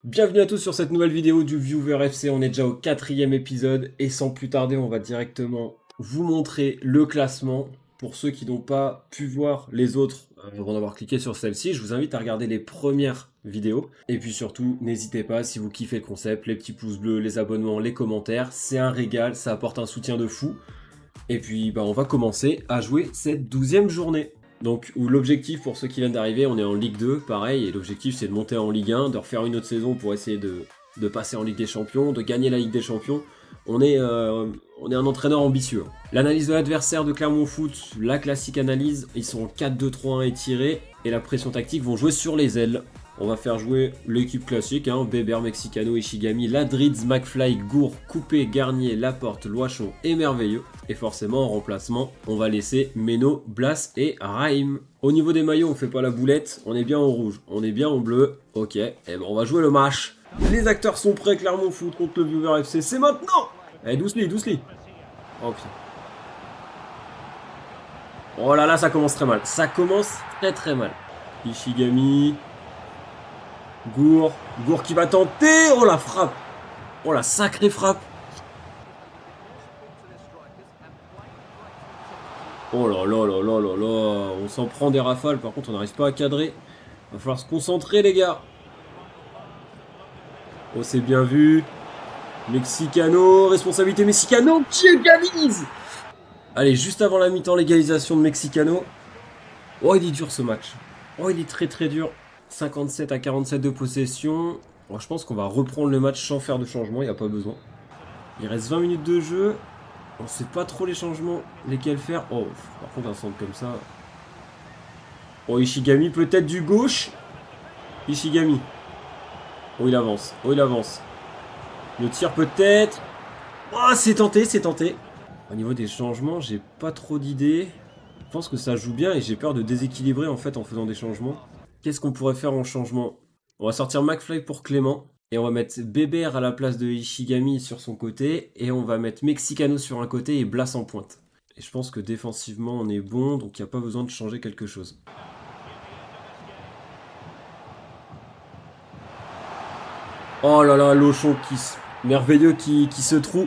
Bienvenue à tous sur cette nouvelle vidéo du Viewer FC, on est déjà au 4e épisode et sans plus tarder on va directement vous montrer le classement. Pour ceux qui n'ont pas pu voir les autres avant d'avoir cliqué sur celle-ci, je vous invite à regarder les premières vidéos. Et puis surtout, n'hésitez pas, si vous kiffez le concept, les petits pouces bleus, les abonnements, les commentaires, c'est un régal, ça apporte un soutien de fou. Et puis on va commencer à jouer cette 12e journée. Donc, où l'objectif pour ceux qui viennent d'arriver, on est en Ligue 2, pareil, et l'objectif c'est de monter en Ligue 1, de refaire une autre saison pour essayer de passer en Ligue des Champions, de gagner la Ligue des Champions. On est un entraîneur ambitieux. L'analyse de l'adversaire de Clermont Foot, la classique analyse, ils sont en 4-2-3-1 étirés, et la pression tactique vont jouer sur les ailes. On va faire jouer l'équipe classique, Bébert, Mexicano, Ishigami, Ladrids, McFly, Gour, Coupé, Garnier, Laporte, Loichon et Merveilleux. Et forcément, en remplacement, on va laisser Meno, Blas et Raïm. Au niveau des maillots, on fait pas la boulette, on est bien en rouge, on est bien en bleu. Ok, et on va jouer le match. Les acteurs sont prêts, Clermont Foot contre le Viewer FC, c'est maintenant. Allez, doucely. Oh putain. Oh là là, ça commence très mal. Ça commence très mal. Ishigami... Gour qui va tenter. Oh la frappe. Oh la sacrée frappe. Oh là là là là là là. On s'en prend des rafales. Par contre on n'arrive pas à cadrer. Va falloir se concentrer les gars. Oh c'est bien vu. Mexicano. Responsabilité Mexicano qui égalise. Allez, juste avant la mi-temps, l'égalisation de Mexicano. Oh il est dur ce match. Oh il est très dur. 57 à 47 de possession. Bon, je pense qu'on va reprendre le match sans faire de changement, il n'y a pas besoin. Il reste 20 minutes de jeu. On sait pas trop les changements, lesquels faire. Oh, par contre un centre comme ça. Oh, Ishigami peut-être du gauche. Ishigami. Oh, il avance. Le tir peut-être. Oh, c'est tenté. Au niveau des changements, j'ai pas trop d'idées. Je pense que ça joue bien et j'ai peur de déséquilibrer en fait en faisant des changements. Qu'est-ce qu'on pourrait faire en changement? On va sortir McFly pour Clément. Et on va mettre Bébert à la place de Ishigami sur son côté. Et on va mettre Mexicano sur un côté et Blas en pointe. Et je pense que défensivement on est bon. Donc il n'y a pas besoin de changer quelque chose. Oh là là, Lochon merveilleux qui se trouve.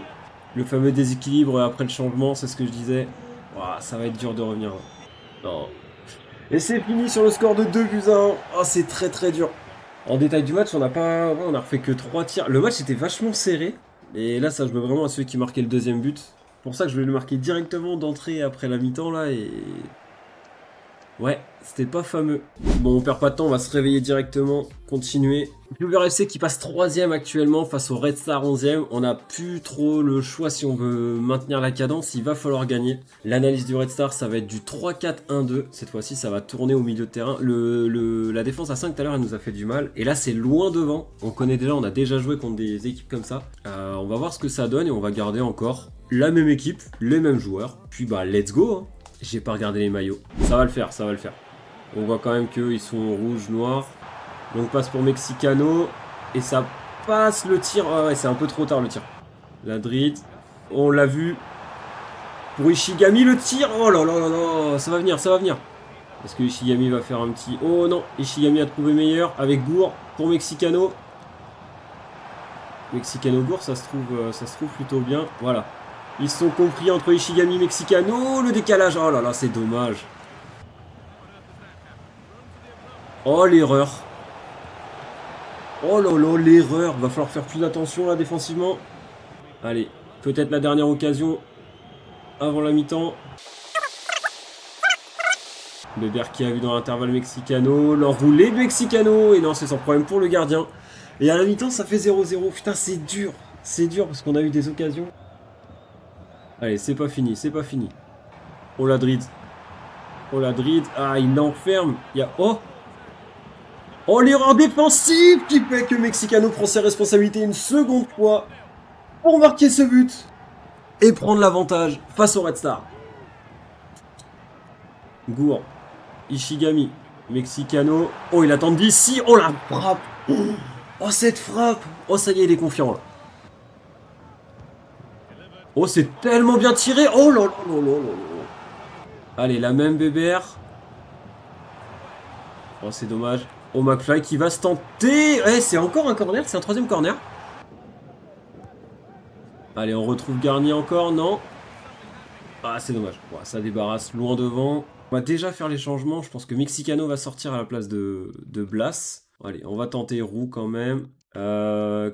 Le fameux déséquilibre après le changement, c'est ce que je disais. Ouah, ça va être dur de revenir. Non. Et c'est fini sur le score de 2-1. Oh, c'est très dur. En détail du match, on a refait que 3 tirs. Le match était vachement serré. Et là, ça joue vraiment à ceux qui marquaient le deuxième but. C'est pour ça que je vais le marquer directement d'entrée après la mi-temps là. Et ouais, c'était pas fameux. Bon, on perd pas de temps, on va se réveiller directement, continuer. Viewer FC qui passe 3ème actuellement face au Red Star 11ème. On n'a plus trop le choix si on veut maintenir la cadence, il va falloir gagner. L'analyse du Red Star, ça va être du 3-4-1-2. Cette fois-ci, ça va tourner au milieu de terrain. La défense à 5 tout à l'heure, elle nous a fait du mal. Et là, c'est loin devant. On connaît déjà, on a déjà joué contre des équipes comme ça. On va voir ce que ça donne et on va garder encore la même équipe, les mêmes joueurs. Puis bah, let's go. J'ai pas regardé les maillots. Ça va le faire. On voit quand même qu'ils sont rouge, noir. Donc passe pour Mexicano. Et ça passe le tir. Ah ouais, c'est un peu trop tard le tir. Ladrid. On l'a vu. Pour Ishigami, le tir. Oh là là là là. Ça va venir. Est-ce que Ishigami va faire un petit... Oh non, Ishigami a trouvé meilleur avec Gour pour Mexicano. Mexicano-Gour, ça se trouve plutôt bien. Voilà. Ils se sont compris entre Ishigami et Mexicano. Le décalage. Oh là là, c'est dommage. Oh, l'erreur. Oh là là, l'erreur. Va falloir faire plus attention là défensivement. Allez, peut-être la dernière occasion avant la mi-temps. Bébert qui a vu dans l'intervalle Mexicano. L'enroulé de Mexicano. Et non, c'est sans problème pour le gardien. Et à la mi-temps, ça fait 0-0. Putain, c'est dur. C'est dur parce qu'on a eu des occasions. Allez, c'est pas fini. Oh la Drid. Ah, il l'enferme. Il y a... Oh, l'erreur défensive qui fait que Mexicano prend ses responsabilités une seconde fois pour marquer ce but et prendre l'avantage face au Red Star. Gour, Ishigami, Mexicano. Oh, il attend d'ici. Oh, la frappe. Oh, cette frappe. Oh, ça y est, il est confiant là. Oh, c'est tellement bien tiré. Oh là là là là là. Allez, la même Bébert. Oh, c'est dommage. Oh, McFly qui va se tenter. Ouais, c'est encore un corner, c'est un troisième corner. Allez, on retrouve Garnier encore, non? Ah, c'est dommage. Ouais, ça débarrasse loin devant. On va déjà faire les changements. Je pense que Mexicano va sortir à la place de Blas. Allez, on va tenter Roux quand même.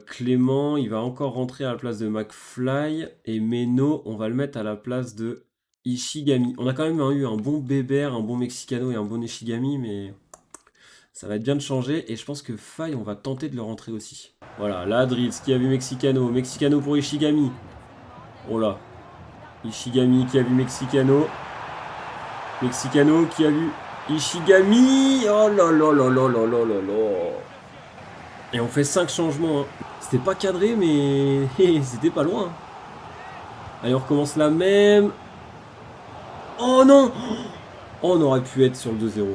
Clément, il va encore rentrer à la place de McFly. Et Meno, on va le mettre à la place de Ishigami. On a quand même eu un bon Bébert, un bon Mexicano et un bon Ishigami, mais ça va être bien de changer. Et je pense que Faye, on va tenter de le rentrer aussi. Voilà, là, Drills qui a vu Mexicano. Mexicano pour Ishigami. Oh là. Ishigami qui a vu Mexicano. Mexicano qui a vu Ishigami. Oh là là là là là là là là. Et on fait 5 changements. Hein. C'était pas cadré, mais c'était pas loin. Allez, on recommence la même. Oh non. Oh, on aurait pu être sur le 2-0.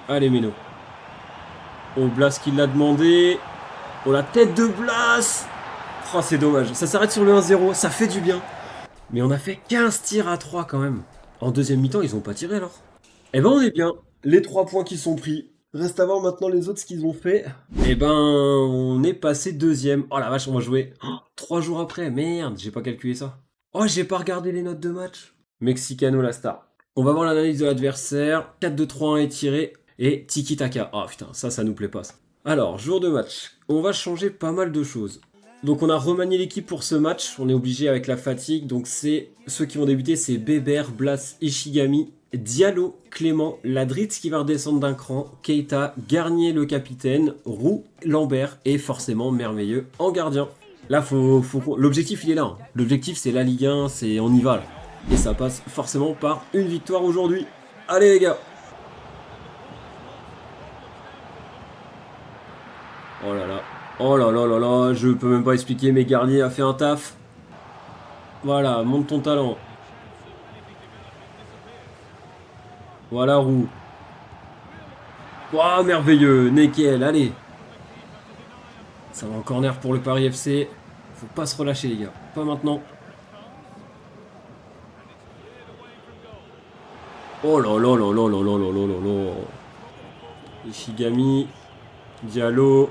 Allez, Meno. Oh, Blas qui l'a demandé. Oh, la tête de Blas. Oh, c'est dommage. Ça s'arrête sur le 1-0. Ça fait du bien. Mais on a fait 15 tirs à 3 quand même. En deuxième mi-temps, ils ont pas tiré alors. Eh ben, on est bien. Les 3 points qui sont pris. Reste à voir maintenant les autres ce qu'ils ont fait. Eh ben, on est passé deuxième. Oh la vache, on va jouer 3 jours après. Merde, j'ai pas calculé ça. Oh, j'ai pas regardé les notes de match. Mexicano, la star. On va voir l'analyse de l'adversaire. 4-2-3-1 étiré. Et tiki-taka. Oh putain, ça nous plaît pas. Ça. Alors, jour de match. On va changer pas mal de choses. Donc on a remanié l'équipe pour ce match, on est obligé avec la fatigue, donc c'est ceux qui vont débuter, c'est Bébert, Blas, Ishigami, Diallo, Clément, Ladritz qui va redescendre d'un cran, Keita, Garnier le capitaine, Roux, Lambert et forcément merveilleux en gardien. Là, l'objectif il est là, hein. L'objectif c'est la Ligue 1, c'est on y va là. Et ça passe forcément par une victoire aujourd'hui. Allez les gars. Oh là là. Oh là là là là, je peux même pas expliquer, mais Garnier a fait un taf. Voilà, monte ton talent. Voilà, Roux. Waouh, merveilleux, nickel, allez. Ça va en corner pour le Paris FC. Faut pas se relâcher, les gars. Pas maintenant. Oh là là là là là là là là là là. Ishigami. Diallo.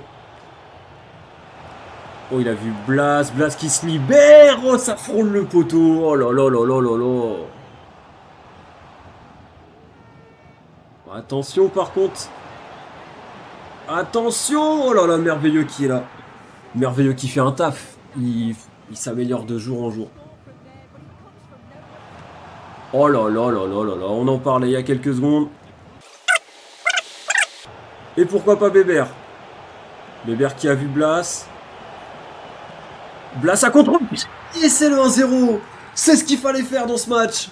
Oh, il a vu Blas. Blas qui se libère. Oh, ça frôle le poteau. Oh là là là là là là. Attention, par contre. Attention. Oh là là, merveilleux qui est là. Merveilleux qui fait un taf. Il s'améliore de jour en jour. Oh là là là là là là. On en parlait il y a quelques secondes. Et pourquoi pas Bébert? Bébert qui a vu Blas. Blas à contrôle. Et c'est le 1-0. C'est ce qu'il fallait faire dans ce match.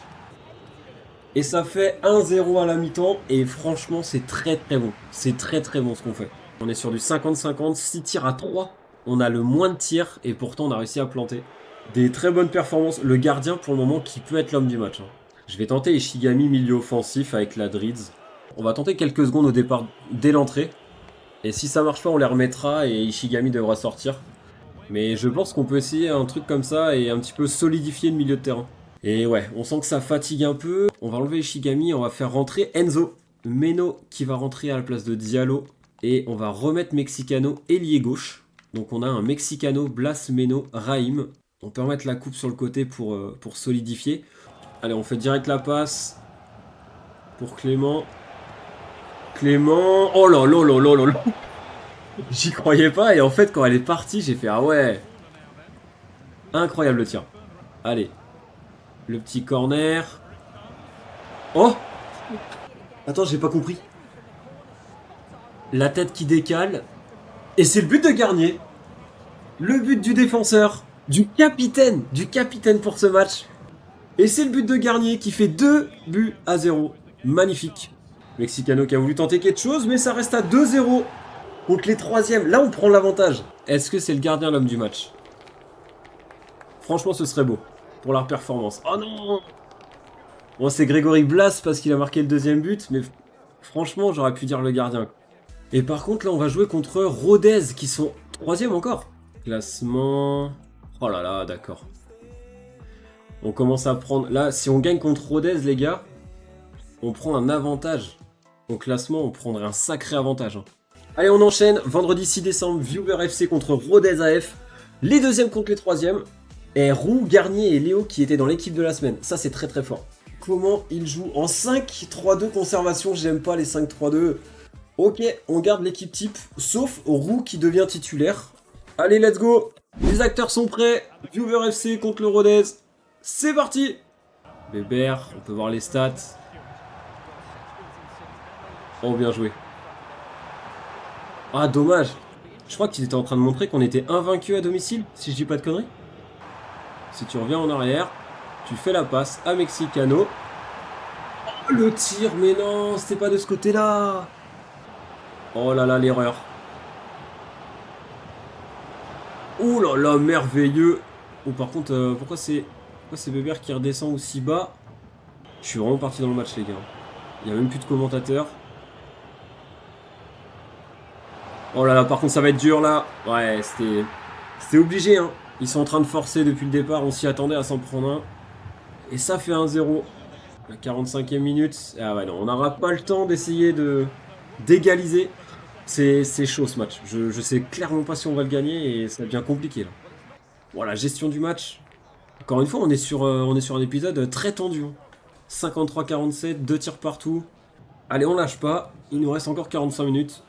Et ça fait 1-0 à la mi-temps. Et franchement, c'est très très bon. C'est très très bon ce qu'on fait. On est sur du 50-50. 6 tirs à 3. On a le moins de tirs. Et pourtant, on a réussi à planter. Des très bonnes performances. Le gardien, pour le moment, qui peut être l'homme du match. Hein. Je vais tenter Ishigami milieu offensif avec la Drids. On va tenter quelques secondes au départ dès l'entrée. Et si ça marche pas, on les remettra et Ishigami devra sortir. Mais je pense qu'on peut essayer un truc comme ça et un petit peu solidifier le milieu de terrain. Et ouais, on sent que ça fatigue un peu. On va enlever Ishigami et on va faire rentrer Enzo. Meno qui va rentrer à la place de Diallo. Et on va remettre Mexicano ailier gauche. Donc on a un Mexicano, Blas, Meno, Raïm. On peut remettre la coupe sur le côté pour solidifier. Allez, on fait direct la passe. Pour Clément. Clément. Oh là là là là là là. J'y croyais pas et en fait quand elle est partie j'ai fait ah ouais. Incroyable le tir. Allez. Le petit corner. Oh. Attends, j'ai pas compris. La tête qui décale. Et c'est le but de Garnier. Le but du défenseur. Du capitaine pour ce match. Et c'est le but de Garnier qui fait 2-0. Magnifique. Mexicano qui a voulu tenter quelque chose, mais ça reste à 2-0. Contre les troisièmes. Là, on prend l'avantage. Est-ce que c'est le gardien l'homme du match? Franchement, ce serait beau. Pour leur performance. Oh non. Bon, c'est Grégory Blas parce qu'il a marqué le deuxième but, mais franchement, j'aurais pu dire le gardien. Et par contre, là, on va jouer contre Rodez, qui sont troisième encore. Classement... Oh là là, d'accord. On commence à prendre... Là, si on gagne contre Rodez, les gars, on prend un avantage. au classement, on prendrait un sacré avantage. Hein. Allez, on enchaîne. Vendredi 6 décembre, Viewer FC contre Rodez AF. Les deuxièmes contre les troisièmes. Et Roux, Garnier et Léo qui étaient dans l'équipe de la semaine. Ça, c'est très très fort. Comment ils jouent en 5-3-2 conservation. J'aime pas les 5-3-2. Ok, on garde l'équipe type, sauf Roux qui devient titulaire. Allez, let's go. Les acteurs sont prêts. Viewer FC contre le Rodez. C'est parti. Bébert, on peut voir les stats. Oh, bien joué. Ah, dommage. Je crois qu'ils étaient en train de montrer qu'on était invaincus à domicile, si je dis pas de conneries. Si tu reviens en arrière, tu fais la passe à Mexicano. Oh, le tir, mais non, c'était pas de ce côté-là. Oh là là, l'erreur. Oh là là, merveilleux. Oh, par contre, pourquoi c'est Bébert qui redescend aussi bas? Je suis vraiment parti dans le match, les gars. Il n'y a même plus de commentateurs. Oh là là, par contre, ça va être dur, là. Ouais, c'était obligé, hein. Ils sont en train de forcer depuis le départ. On s'y attendait à s'en prendre un. Et ça fait 1-0. La 45e minute. Ah ouais, non, on n'aura pas le temps d'essayer d'égaliser. C'est chaud, ce match. Je sais clairement pas si on va le gagner et ça devient compliqué, là. Voilà, gestion du match. Encore une fois, on est sur un épisode très tendu. 53-47, 2 tirs partout. Allez, on lâche pas. Il nous reste encore 45 minutes.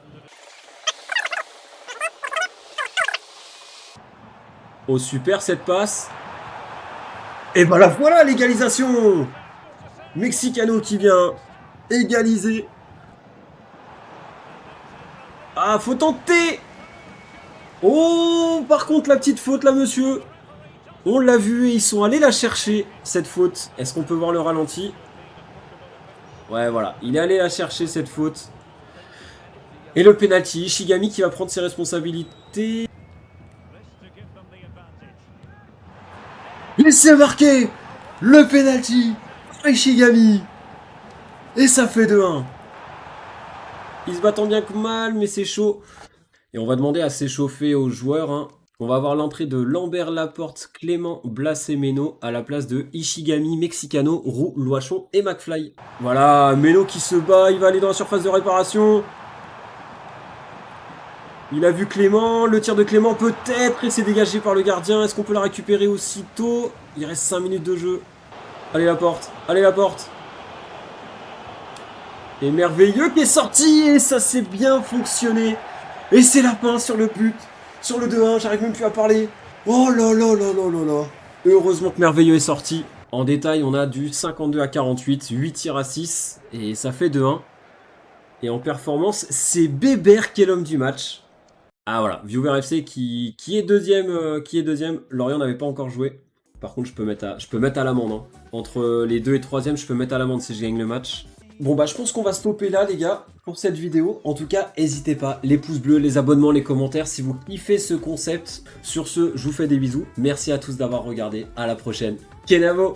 Oh, super cette passe. Et ben la voilà, l'égalisation. Mexicano qui vient égaliser. Ah, faut tenter. Oh, par contre, la petite faute là, monsieur. On l'a vu et ils sont allés la chercher, cette faute. Est-ce qu'on peut voir le ralenti? Ouais, voilà. Il est allé la chercher, cette faute. Et le penalty. Ishigami qui va prendre ses responsabilités. Laissez marquer le penalty. Ishigami. Et ça fait 2-1. Ils se battent tant bien que mal, mais c'est chaud. Et on va demander à s'échauffer aux joueurs. Hein. On va avoir l'entrée de Lambert Laporte, Clément, Blas et Meno à la place de Ishigami, Mexicano, Roux, Loachon et McFly. Voilà, Meno qui se bat, il va aller dans la surface de réparation. Il a vu Clément, le tir de Clément peut-être, et c'est dégagé par le gardien. Est-ce qu'on peut la récupérer aussitôt? Il reste 5 minutes de jeu. Allez Laporte, allez Laporte. Et merveilleux qui est sorti, et ça s'est bien fonctionné. Et c'est Lapin sur le but. Sur le 2-1, j'arrive même plus à parler. Oh là là là là là là. Heureusement que Merveilleux est sorti. En détail, on a du 52-48, 8 tirs à 6. Et ça fait 2-1. Et en performance, c'est Bébert qui est l'homme du match. Ah voilà, Viewer FC qui est deuxième. Lorient n'avait pas encore joué. Par contre, je peux mettre à l'amende. Hein. Entre les 2 et 3e, je peux mettre à l'amende si je gagne le match. Bon bah je pense qu'on va stopper là les gars pour cette vidéo. En tout cas, n'hésitez pas, les pouces bleus, les abonnements, les commentaires si vous kiffez ce concept. Sur ce, je vous fais des bisous. Merci à tous d'avoir regardé. À la prochaine. Kenavo!